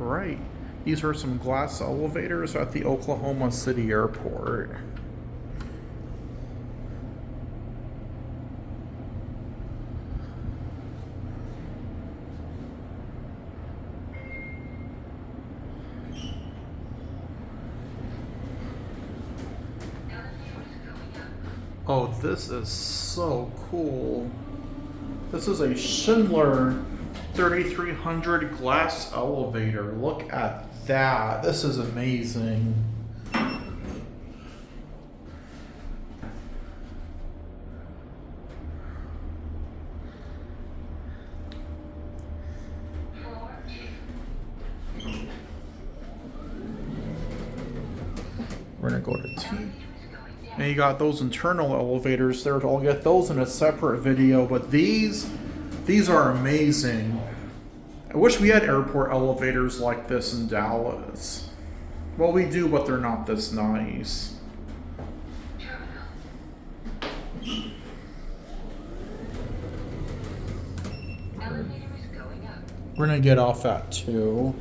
Right. These are some glass elevators at the Oklahoma City airport. Oh, this is so cool. This is a Schindler 3300 glass elevator. Look at that. This is amazing. We're gonna go to T. And you got those internal elevators there. I'll get those in a separate video, but these are amazing. I wish we had airport elevators like this in Dallas. Well, we do, but they're not this nice. We're gonna get off at 2.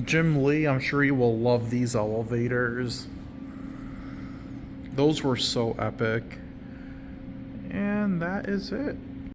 Jim Lee, I'm sure you will love these elevators. Those were so epic. And that is it.